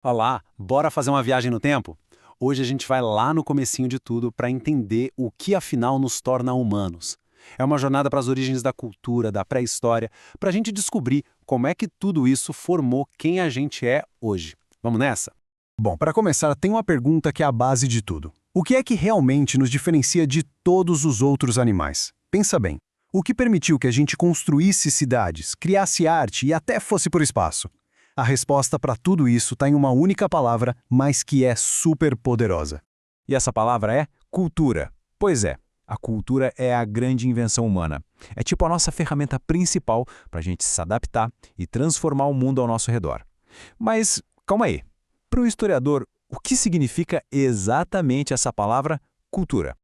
Olá, bora fazer uma viagem no tempo? Hoje a gente vai lá no comecinho de tudo para entender o que afinal nos torna humanos. É uma jornada para as origens da cultura, da pré-história, para a gente descobrir como é que tudo isso formou quem a gente é hoje. Vamos nessa? Bom, para começar, tem uma pergunta que é a base de tudo. O que é que realmente nos diferencia de todos os outros animais? Pensa bem. O que permitiu que a gente construísse cidades, criasse arte e até fosse por espaço? A resposta para tudo isso está em uma única palavra, mas que é super poderosa. E essa palavra é cultura. Pois é, a cultura é a grande invenção humana. É tipo a nossa ferramenta principal para a gente se adaptar e transformar o mundo ao nosso redor. Mas, calma aí. Para o historiador, o que significa exatamente essa palavra cultura?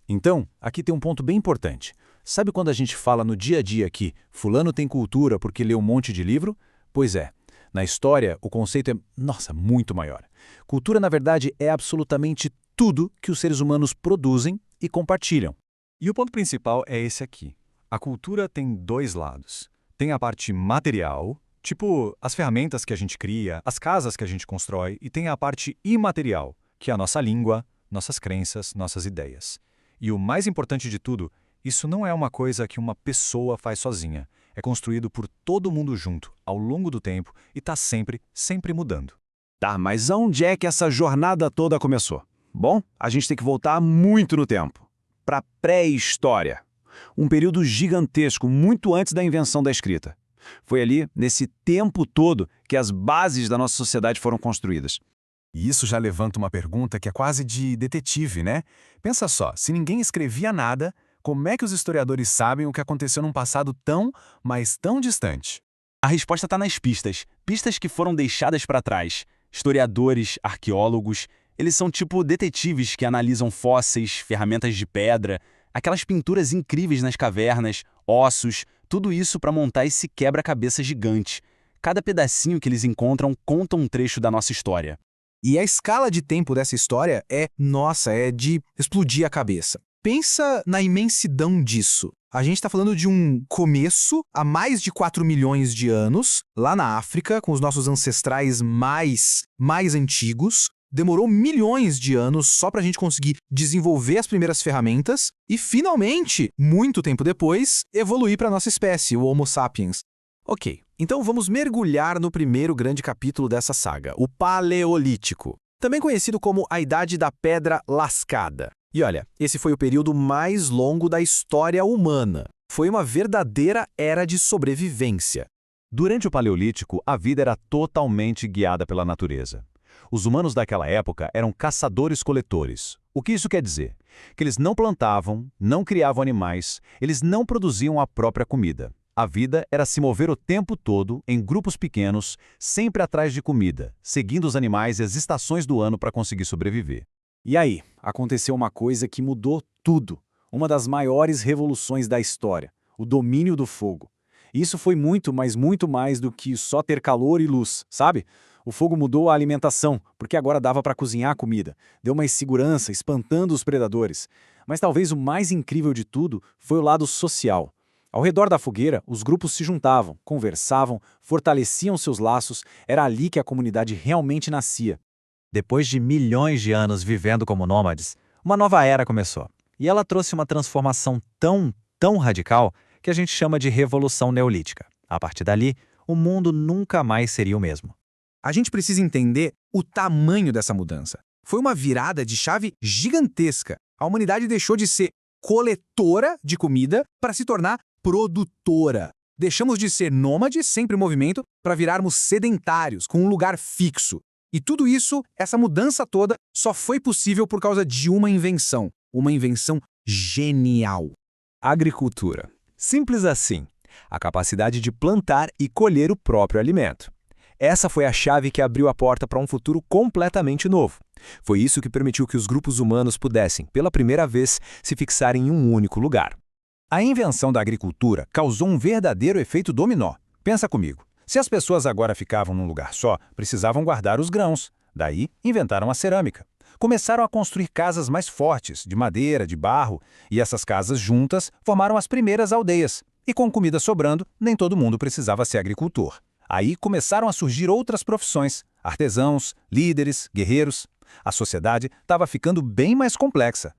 Então, aqui tem um ponto bem importante. Sabe quando a gente fala no dia a dia que fulano tem cultura porque lê um monte de livro? Pois é. Na história, o conceito é, muito maior. Cultura, na verdade, é absolutamente tudo que os seres humanos produzem e compartilham. E o ponto principal é esse aqui. A cultura tem dois lados. Tem a parte material, tipo as ferramentas que a gente cria, as casas que a gente constrói, e tem a parte imaterial, que é a nossa língua, nossas crenças, nossas ideias. E o mais importante de tudo, isso não é uma coisa que uma pessoa faz sozinha. É construído por todo mundo junto, ao longo do tempo, e está sempre mudando. Tá, mas onde é que essa jornada toda começou? Bom, a gente tem que voltar muito no tempo. Para a pré-história. Um período gigantesco, muito antes da invenção da escrita. Foi ali, nesse tempo todo, que as bases da nossa sociedade foram construídas. E isso já levanta uma pergunta que é quase de detetive, né? Pensa só, se ninguém escrevia nada, como é que os historiadores sabem o que aconteceu num passado tão, mas tão distante? A resposta está nas pistas. Pistas que foram deixadas para trás. Historiadores, arqueólogos, eles são tipo detetives que analisam fósseis, ferramentas de pedra, aquelas pinturas incríveis nas cavernas, ossos, tudo isso para montar esse quebra-cabeça gigante. Cada pedacinho que eles encontram conta um trecho da nossa história. E a escala de tempo dessa história é de explodir a cabeça. Pensa na imensidão disso. A gente está falando de um começo há mais de 4 milhões de anos, lá na África, com os nossos ancestrais mais antigos. Demorou milhões de anos só para a gente conseguir desenvolver as primeiras ferramentas e, finalmente, muito tempo depois, evoluir para a nossa espécie, o Homo sapiens. Ok, então vamos mergulhar no primeiro grande capítulo dessa saga, o Paleolítico, também conhecido como a Idade da Pedra Lascada. E olha, esse foi o período mais longo da história humana. Foi uma verdadeira era de sobrevivência. Durante o Paleolítico, a vida era totalmente guiada pela natureza. Os humanos daquela época eram caçadores-coletores. O que isso quer dizer? Que eles não plantavam, não criavam animais, eles não produziam a própria comida. A vida era se mover o tempo todo, em grupos pequenos, sempre atrás de comida, seguindo os animais e as estações do ano para conseguir sobreviver. E aí, aconteceu uma coisa que mudou tudo. Uma das maiores revoluções da história, o domínio do fogo. Isso foi muito, mas muito mais do que só ter calor e luz, sabe? O fogo mudou a alimentação, porque agora dava para cozinhar a comida. Deu mais segurança, espantando os predadores. Mas talvez o mais incrível de tudo foi o lado social. Ao redor da fogueira, os grupos se juntavam, conversavam, fortaleciam seus laços. Era ali que a comunidade realmente nascia. Depois de milhões de anos vivendo como nômades, uma nova era começou. E ela trouxe uma transformação tão radical que a gente chama de Revolução Neolítica. A partir dali, o mundo nunca mais seria o mesmo. A gente precisa entender o tamanho dessa mudança. Foi uma virada de chave gigantesca. A humanidade deixou de ser coletora de comida para se tornar produtora. Deixamos de ser nômades, sempre em movimento, para virarmos sedentários, com um lugar fixo. E tudo isso, essa mudança toda, só foi possível por causa de uma invenção genial. Agricultura. Simples assim. A capacidade de plantar e colher o próprio alimento. Essa foi a chave que abriu a porta para um futuro completamente novo. Foi isso que permitiu que os grupos humanos pudessem, pela primeira vez, se fixarem em um único lugar. A invenção da agricultura causou um verdadeiro efeito dominó. Pensa comigo. Se as pessoas agora ficavam num lugar só, precisavam guardar os grãos. Daí, inventaram a cerâmica. Começaram a construir casas mais fortes, de madeira, de barro, e essas casas juntas formaram as primeiras aldeias. E com comida sobrando, nem todo mundo precisava ser agricultor. Aí começaram a surgir outras profissões, artesãos, líderes, guerreiros. A sociedade estava ficando bem mais complexa.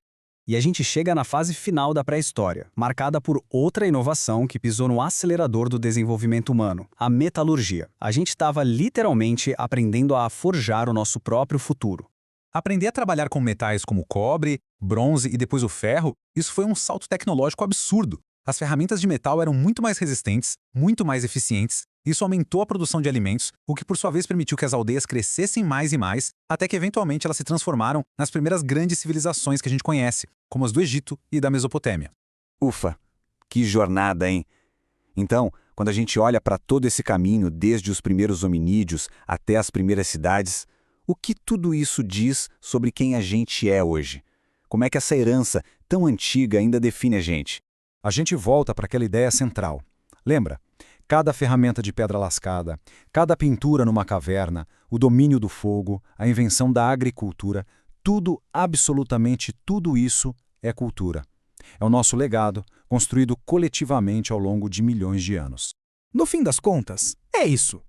E a gente chega na fase final da pré-história, marcada por outra inovação que pisou no acelerador do desenvolvimento humano, a metalurgia. A gente estava literalmente aprendendo a forjar o nosso próprio futuro. Aprender a trabalhar com metais como cobre, bronze e depois o ferro, isso foi um salto tecnológico absurdo. As ferramentas de metal eram muito mais resistentes, muito mais eficientes. Isso aumentou a produção de alimentos, o que por sua vez permitiu que as aldeias crescessem mais e mais, até que eventualmente elas se transformaram nas primeiras grandes civilizações que a gente conhece, como as do Egito e da Mesopotâmia. Ufa, que jornada, hein? Então, quando a gente olha para todo esse caminho, desde os primeiros hominídeos até as primeiras cidades, o que tudo isso diz sobre quem a gente é hoje? Como é que essa herança tão antiga ainda define a gente? A gente volta para aquela ideia central. Lembra? Cada ferramenta de pedra lascada, cada pintura numa caverna, o domínio do fogo, a invenção da agricultura, tudo, absolutamente tudo isso é cultura. É o nosso legado, construído coletivamente ao longo de milhões de anos. No fim das contas, é isso.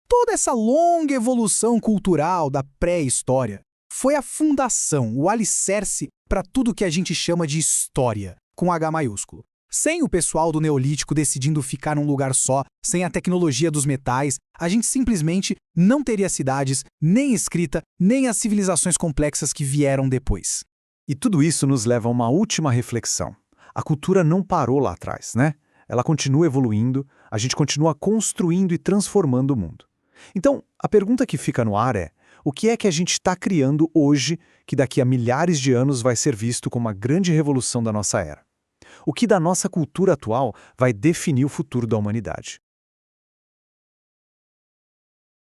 Toda essa longa evolução cultural da pré-história foi a fundação, o alicerce para tudo que a gente chama de história, com H maiúsculo. Sem o pessoal do Neolítico decidindo ficar num lugar só, sem a tecnologia dos metais, a gente simplesmente não teria cidades, nem escrita, nem as civilizações complexas que vieram depois. E tudo isso nos leva a uma última reflexão. A cultura não parou lá atrás, né? Ela continua evoluindo, a gente continua construindo e transformando o mundo. Então, a pergunta que fica no ar é: o que é que a gente está criando hoje que daqui a milhares de anos vai ser visto como uma grande revolução da nossa era? O que da nossa cultura atual vai definir o futuro da humanidade?